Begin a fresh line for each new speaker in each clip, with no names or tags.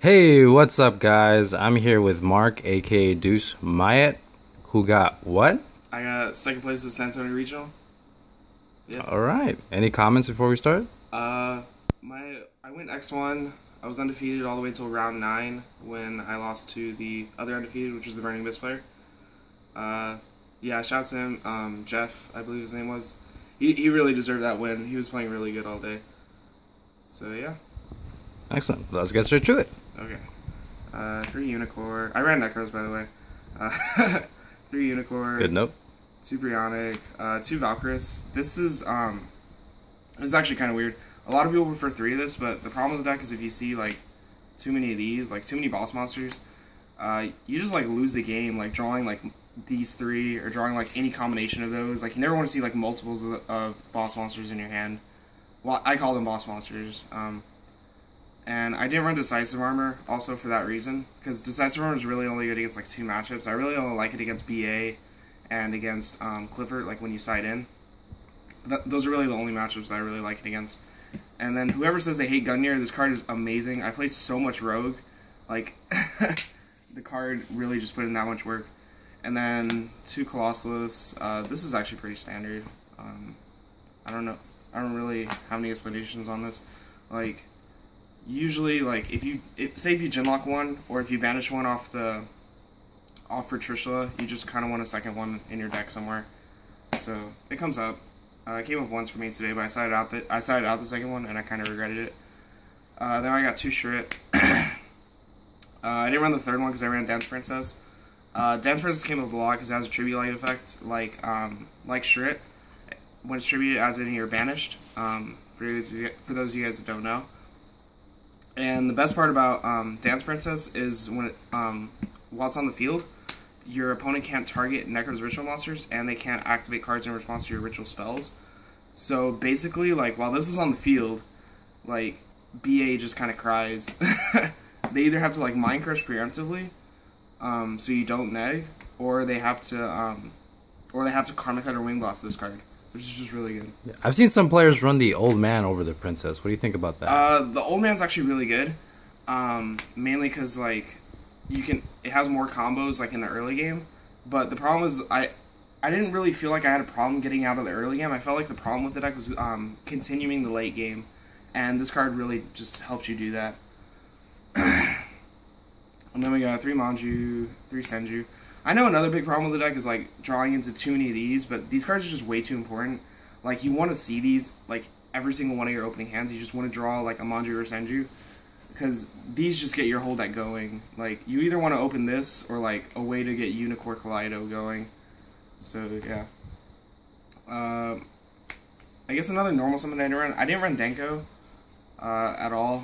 Hey, what's up, guys? I'm here with Mark, aka Deuce Myatt, who got what?
I got second place at San Antonio Regional. Yeah.
All right. Any comments before we start?
Uh, I went X1. I was undefeated all the way till round 9 when I lost to the other undefeated, which was the Burning Abyss player. Yeah, shout out to him. Jeff, I believe his name was. He really deserved that win. He was playing really good all day. So yeah.
Excellent. Let's get straight to it.
Okay. 3 Unicorn. I ran Nekroz, by the way. Uh, 3 Unicorn.
Good note.
2 Brionic, 2 Valkyris. This is actually kind of weird. A lot of people prefer 3 of this, but the problem with the deck is if you see like too many of these, like too many boss monsters, you just like lose the game. Like drawing like these 3 or drawing like any combination of those. Like you never want to see like multiples of boss monsters in your hand. Well, I call them boss monsters. And I didn't run Decisive Armor also for that reason, because Decisive Armor is really only good against like 2 matchups. I really only like it against BA and against Clifford, like when you side in. Those are really the only matchups that I really like it against. And then whoever says they hate Gungnir, this card is amazing. I played so much Rogue, like the card really just put in that much work. And then 2 Colossalus. This is actually pretty standard. I don't know. I don't really have any explanations on this. Like, usually, like say if you Genlock one or if you banish one off for Trishula, you just kind of want a second one in your deck somewhere. So it comes up. It came up once for me today, but I sided out the second one and I kind of regretted it. Then I got 2 Shrit. I didn't run the third one because I ran Dance Princess. Dance Princess came up a lot because it has a tribute light effect, like Shrit. When it's tributed, it adds it in your banished. For those of you guys that don't know. And the best part about Dance Princess is when while it's on the field, your opponent can't target Nekroz ritual monsters, and they can't activate cards in response to your ritual spells. So basically, like while this is on the field, like BA just kind of cries. They either have to like Mind Crush preemptively, so you don't neg, or they have to Karma Cut or Wing Blast this card, which is just really good.
Yeah. I've seen some players run the Old Man over the Princess. What do you think about that?
The Old Man's actually really good, mainly because like it has more combos like in the early game. But the problem is I didn't really feel like I had a problem getting out of the early game. I felt like the problem with the deck was continuing the late game, and this card really just helps you do that. And then we got 3 Manju, 3 Senju. I know another big problem with the deck is like drawing into too many of these, but these cards are just way too important. Like you want to see these like every single one of your opening hands. You just want to draw like a Manju or Senju, because these just get your whole deck going. Like you either want to open this or like a way to get Unicorn Kaleido going. So yeah. I guess another normal summon I didn't run Denko at all.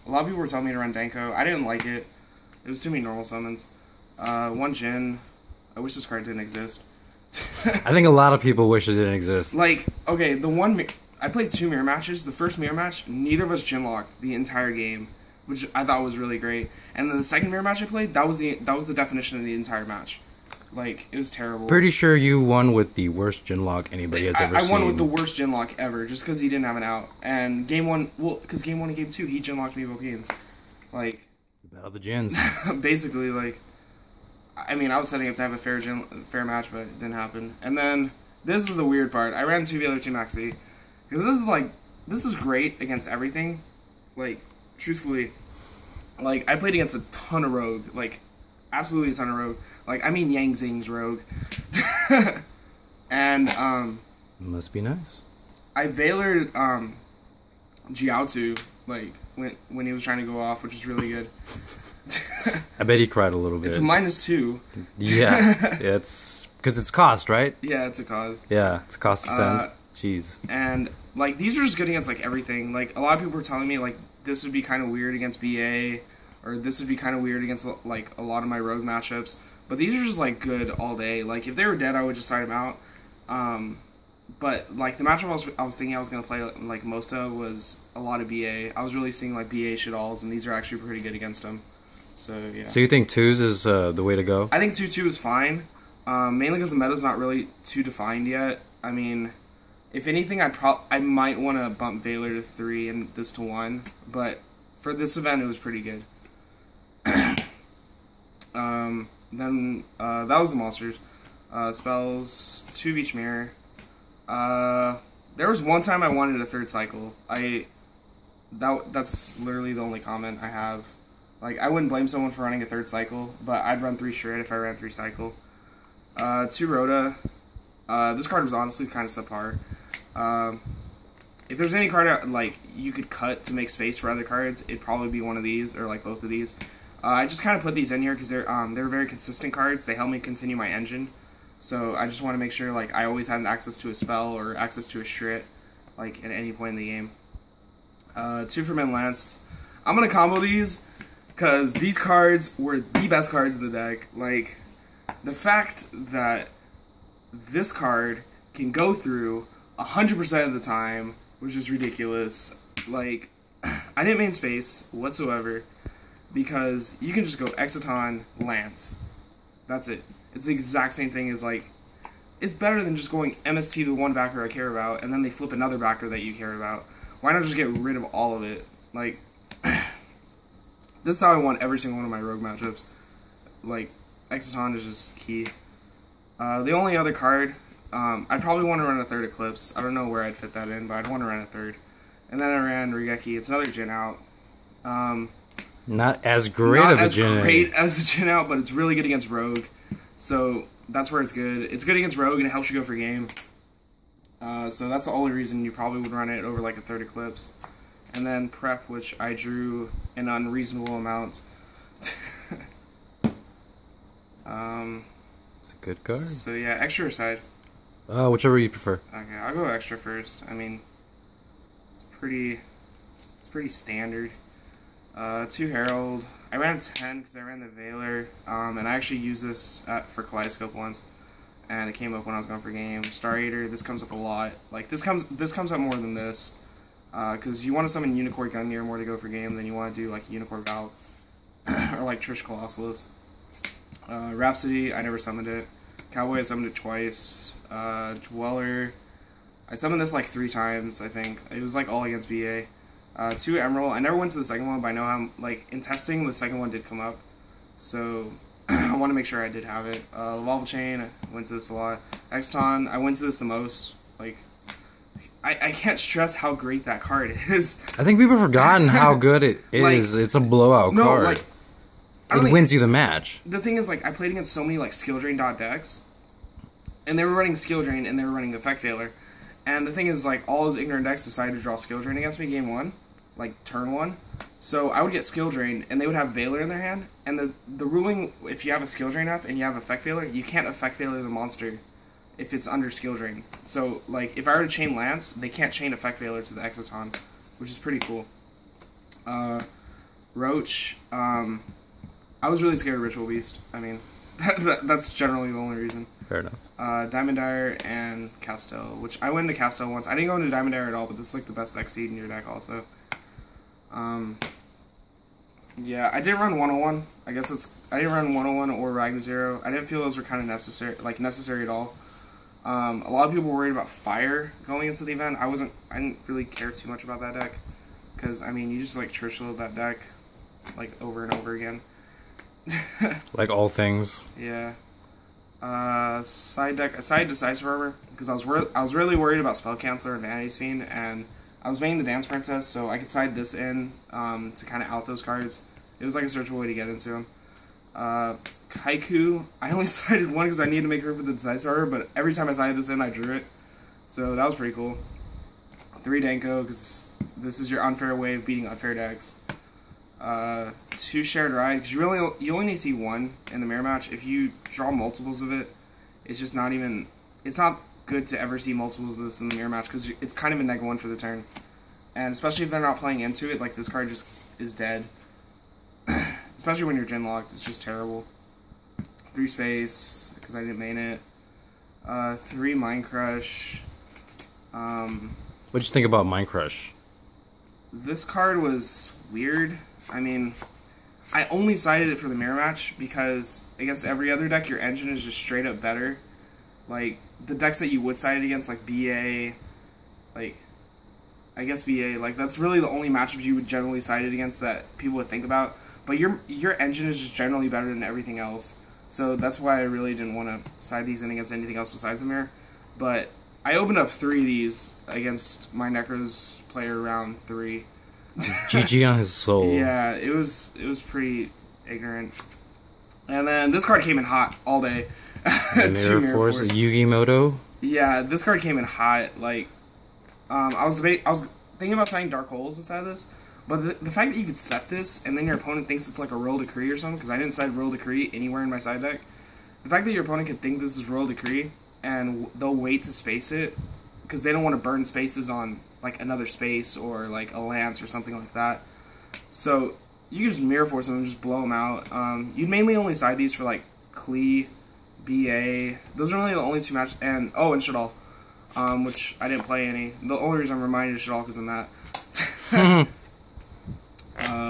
A lot of people were telling me to run Denko. I didn't like it. It was too many normal summons. 1 Jin. I wish this card didn't exist.
I think a lot of people wish it didn't exist.
Like, okay, I played 2 mirror matches. The first mirror match, neither of us Jin locked the entire game, which I thought was really great. And then the second mirror match I played, that was the definition of the entire match. Like, it was terrible.
Pretty sure you won with the worst Genlock anybody has ever seen.
I won with the worst Genlock ever, just because he didn't have an out. And game 1, because game 1 and game 2, he Genlocked me both games. Like,
the Battle of the Jins.
Basically, like, I mean, I was setting up to have a fair match, but it didn't happen. And then, this is the weird part. I ran 2 Veiler 2 Maxi. Because this is great against everything. Like, truthfully, like, I played against a ton of Rogue. Like, absolutely a ton of Rogue. Like, I mean Yang Zing's Rogue. And,
Must be nice.
I Veilered, Jiaotu, like, when he was trying to go off, which is really good.
I bet he cried a little bit.
It's a -2.
Yeah, it's because it's cost, right?
Yeah, it's a cost.
Yeah, it's a cost to send. Jeez.
And like these are just good against like everything. Like a lot of people were telling me like this would be kind of weird against BA, or this would be kind of weird against like a lot of my Rogue matchups. But these are just like good all day. Like if they were dead, I would just side them out. But like the matchup I was thinking I was gonna play like most of was a lot of BA. I was really seeing like BA shit alls, and these are actually pretty good against them. So yeah.
So you think 2s is the way to go?
I think 2-2 is fine, mainly because the meta's not really too defined yet. I mean, if anything, I might want to bump Veiler to 3 and this to 1, but for this event, it was pretty good. Then that was the monsters. Spells, 2 of each mirror. There was one time I wanted a 3rd cycle. That's literally the only comment I have. Like, I wouldn't blame someone for running a 3rd cycle, but I'd run 3 straight if I ran 3 cycle. 2 Rhoda. This card was honestly kind of subpar. If there's any card like you could cut to make space for other cards, it'd probably be one of these or like both of these. I just kind of put these in here because they're very consistent cards. They help me continue my engine, so I just want to make sure like I always had access to a spell or access to a Shrit, like at any point in the game. 2 for Min Lance. I'm gonna combo these because these cards were the best cards in the deck. Like, the fact that this card can go through 100% of the time, which is ridiculous. Like, I didn't main space whatsoever because you can just go Exciton, Lance. That's it. It's the exact same thing as, like, it's better than just going MST the one backer I care about and then they flip another backer that you care about. Why not just get rid of all of it? Like, this is how I want every single one of my rogue matchups. Like, Exciton is just key. The only other card, I'd probably want to run a 3rd Eclipse. I don't know where I'd fit that in, but I'd want to run a 3rd. And then I ran Regeki. It's another Jin out.
Not as great of a Jin out.
Not as great as a Jin out, but it's really good against Rogue. So that's where it's good. It's good against Rogue, and it helps you go for game. So that's the only reason you probably would run it over like a 3rd Eclipse. And then Prep, which I drew an unreasonable amount.
It's a good card.
So yeah, extra or side?
Whichever you prefer.
Okay, I'll go extra first. I mean, it's pretty standard. 2 Herald. I ran a 10 because I ran the Veiler, and I actually used this for Kaleidoscope once, and it came up when I was going for game. Star Eater. This comes up a lot. Like, this comes up more than this, because you want to summon Unicorn Gungnir more to go for game than you want to do like Unicorn Valve or like Trish Colossalus. Rhapsody, I never summoned it. Cowboy, I summoned it twice. Dweller, I summoned this like 3 times, I think. It was like all against BA. 2 Emerald, I never went to the second one, but I know how, like, in testing, the second one did come up. So, I want to make sure I did have it. Lavalval Chain, I went to this a lot. Exton, I went to this the most. Like, I can't stress how great that card is.
I think people have forgotten how good it is. Like, it's a blowout card. Like, it wins you the match.
The thing is, like, I played against so many, like, skill drain decks, and they were running skill drain, and they were running effect failure. And the thing is, like, all those ignorant decks decided to draw skill drain against me game 1, like, turn 1. So I would get skill drain, and they would have Veiler in their hand, and the ruling, if you have a skill drain up and you have effect failure, you can't effect failure the monster if it's under skill drain. So, like, if I were to chain Lance, they can't chain effect failure to the Exciton, which is pretty cool. Roach, I was really scared of Ritual Beast. I mean, that's generally the only reason.
Fair enough.
Diamond Dire and Castel, which I went into Castel once. I didn't go into Diamond Dire at all, but this is like the best deck seed in your deck also. Yeah, I didn't run 101. I guess I didn't run 101 or Ragnar Zero. I didn't feel those were kind of necessary at all. A lot of people were worried about fire going into the event. I didn't really care too much about that deck because I mean you just like Trish load that deck like over and over again.
Like all things.
Yeah. Side Decisive Armor because I was really worried about Spell Canceller and Vanity's Fiend, and I was maining the Dance Princess, so I could side this in to kind of out those cards. It was like a searchable way to get into them. Kaiku, I only sided one because I needed to make room for the Decisive Armor, but every time I sided this in, I drew it, so that was pretty cool. 3 Danko because this is your unfair way of beating unfair decks. 2 Shared Ride because you only need to see 1 in the mirror match. If you draw multiples of it, it's just not even. It's not good to ever see multiples of this in the mirror match because it's kind of a -1 for the turn, and especially if they're not playing into it, like this card just is dead. Especially when you're Jin locked, it's just terrible. 3 Space because I didn't main it. 3 Mind Crush.
What'd you think about Mind Crush?
This card was weird. I mean, I only sided it for the mirror match because against every other deck, your engine is just straight up better. Like, the decks that you would side it against, like BA, like, I guess BA. Like that's really the only matchups you would generally side it against that people would think about. But your engine is just generally better than everything else. So that's why I really didn't want to side these in against anything else besides the mirror. But I opened up 3 of these against my Nekroz player round 3.
GG on his soul.
Yeah, it was pretty ignorant. And then this card came in hot all day.
Mirror Force, Yugi Moto.
Yeah, this card came in hot. Like, I was thinking about signing Dark Holes inside of this, but the fact that you could set this and then your opponent thinks it's like a Royal Decree or something, because I didn't side Royal Decree anywhere in my side deck. The fact that your opponent could think this is Royal Decree and they'll wait to space it because they don't want to burn spaces on like another space or like a lance or something like that. So you can just Mirror Force them and just blow them out. You'd mainly only side these for like Klee, BA. Those are only the only 2 matches. And and Shadal, which I didn't play any. The only reason I'm reminded of Shadal is in that.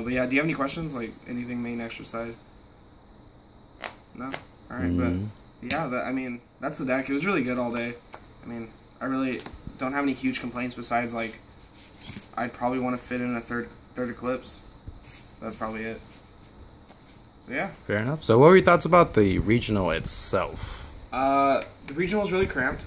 But yeah, do you have any questions? Like anything main extra side? No. All right, but yeah, I mean that's the deck. It was really good all day. I mean, I really don't have any huge complaints besides like I'd probably want to fit in a third Eclipse. That's probably it. So yeah.
Fair enough. So what were your thoughts about the regional itself?
The regional was really cramped.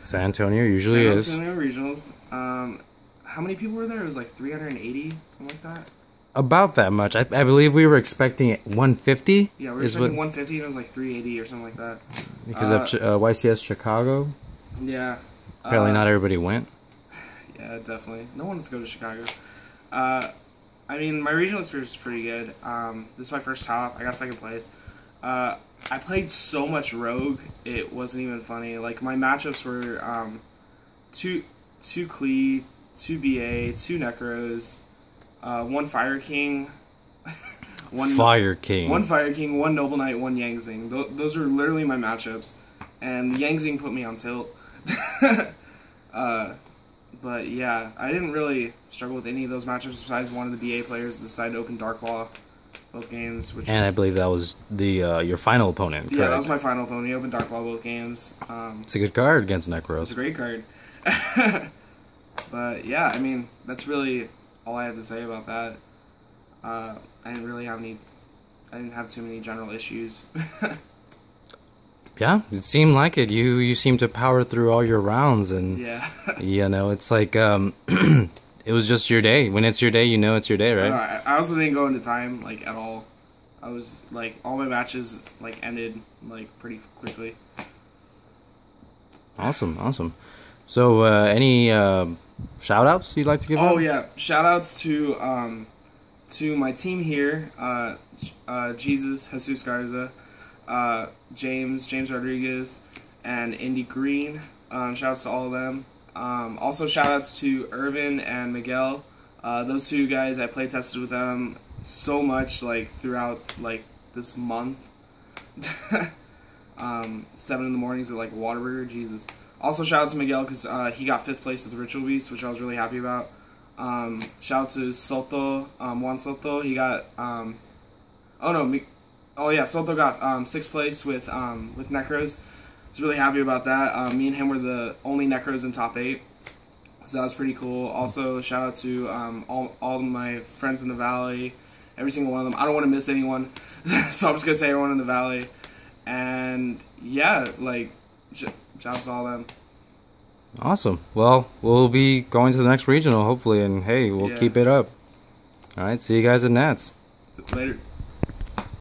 San Antonio usually is.
San Antonio regionals. How many people were there? It was like 380, something like that.
About that much. I believe we were expecting 150.
Yeah, we were expecting 150 and it was like 380 or something like that.
Because of YCS Chicago?
Yeah.
Apparently not everybody went.
Yeah, definitely. No one wants to go to Chicago. I mean, my regional experience was pretty good. This is my first top. I got 2nd place. I played so much Rogue, it wasn't even funny. Like, my matchups were 2 Klee, 2 BA, 2 Nekroz, 1 Fire King, 1
Fire King,
1 Noble Knight, 1 Yangzing. Those are literally my matchups. And the Yangzing put me on tilt. But yeah, I didn't really struggle with any of those matchups besides one of the BA players decided to open Dark Law both games.
I believe that was your final opponent, correct?
Yeah, that was my final opponent. He opened Dark Law both games.
It's a good card against Nekroz.
It's a great card. But yeah, I mean, that's really all I have to say about that. I didn't have too many general issues.
Yeah, it seemed like it. You seemed to power through all your rounds, and
yeah,
you know, it's like it was just your day. When it's your day, you know it's your day, right?
I also didn't go into time like at all. I was like all my matches like ended like pretty quickly.
Awesome. So any shout outs you'd like to give?
Oh yeah, shout outs to my team here, Jesus Garza. James Rodriguez, and Indy Green. Shouts to all of them. Also shoutouts to Irvin and Miguel. Those 2 guys, I play tested with them so much like throughout like this month. 7 in the mornings at like Whataburger, Jesus. Also shout out to Miguel because he got 5th place at the Ritual Beast, which I was really happy about. Shout out to Soto, Juan Soto. He got Soto got 6th place with Nekroz. I was really happy about that. Me and him were the only Nekroz in top 8, so that was pretty cool. Also, shout out to all of my friends in the Valley, every single one of them. I don't want to miss anyone, so I'm just gonna say everyone in the Valley. And yeah, like shout out to all of them.
Awesome. Well, we'll be going to the next regional hopefully, and hey, we'll keep it up. All right, see you guys at Nats.
Later.